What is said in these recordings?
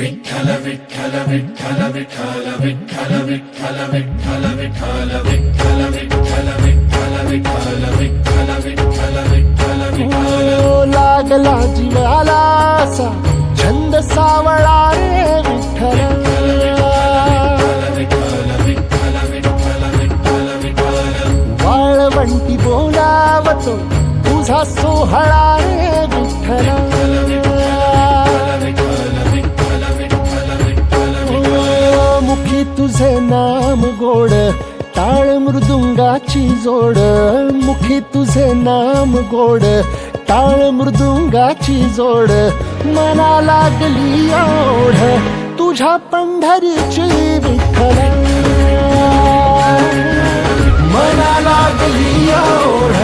विठ्ठल विठ्ठल विठ्ठल विठ्ठल विठ्ठल विठ्ठल विठ्ठल विठ्ठल विठ्ठल विठ्ठल विठ्ठल विठ्ठल विठ्ठल विठ्ठल विठ्ठल विठ्ठल लागला जीवाला असा छंद सावळा रे विठ्ठल वाळवंटी बोलावतो तुझा सोहळा रे विठ्ठल मुखी तुझे नाम गोड टाळ मृदुंगाची जोड मुखी तुझे नाम गोड टाळ मृदुंगाची जोड मना लागली ओढ तुझ्या पंढरीची विठ्ठल मना लागली ओढ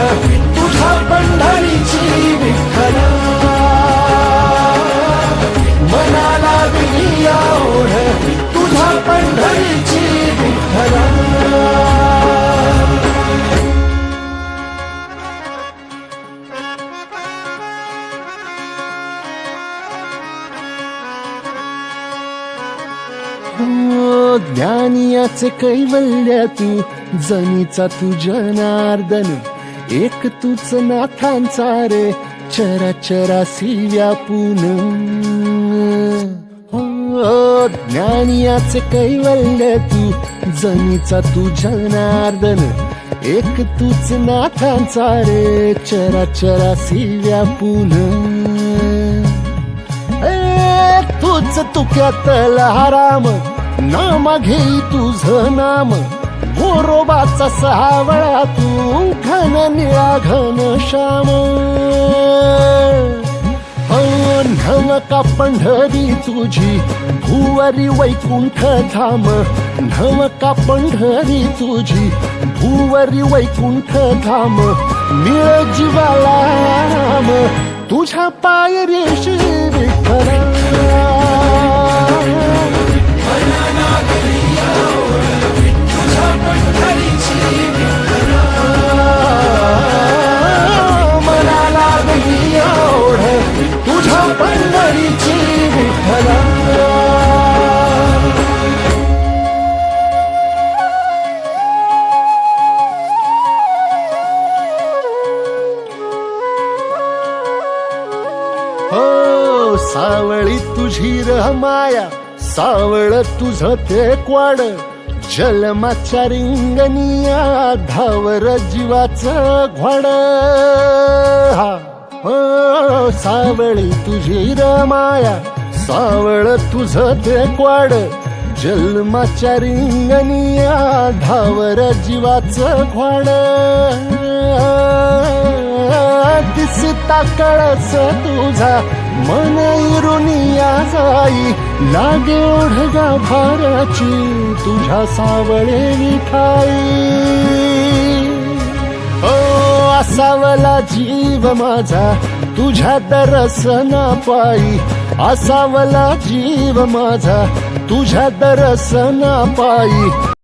तुझ्या पंढरीची विठ्ठल मना लागली ओढ तुझ्या पंढरीची विठ्ठल ज्ञानियाचे कैवल्य तू जनीचा तू जनार्दन एक तूच नाथांचा रे चराचरासी व्यापून ज्ञानियाचे कैवल्य तू जनीचा तू जनार्दन एक तूच नाथांचा रे चराचरासी व्यापून तूच तुक्यातला राम नाम घेई तुझ नाम गोरोबाचा सावळा तू घन निळा घन श्याम नमका पंढरी तुझी भुवरी वैकुंठ धाम नमका पंढरी तुझी भुवरी वैकुंठ धाम मिळ जीवाला राम तुझ्या पायरीशी विठ्ठल मना लागली ओढ तुझ्या पंढरीची विठ्ठल हो सावळी तुझी र माया सावळ तुझ ते क्वाड जलमाच्या रिंगणिया धावर जीवाचं घोड हो सावळी तुझी र माया सावळ तुझ ते क्वाड जन्माच्या रिंगणिया धावर जीवाचं घोड दिसता कळस तुझा मन इरुनिया जाई लागे ओढगा भाराची तुझ्या सावळे विठाई ओ असावला जीव माझा तुझ्या दर्शना पायी असावला जीव माझा तुझ्या दर्शना पायी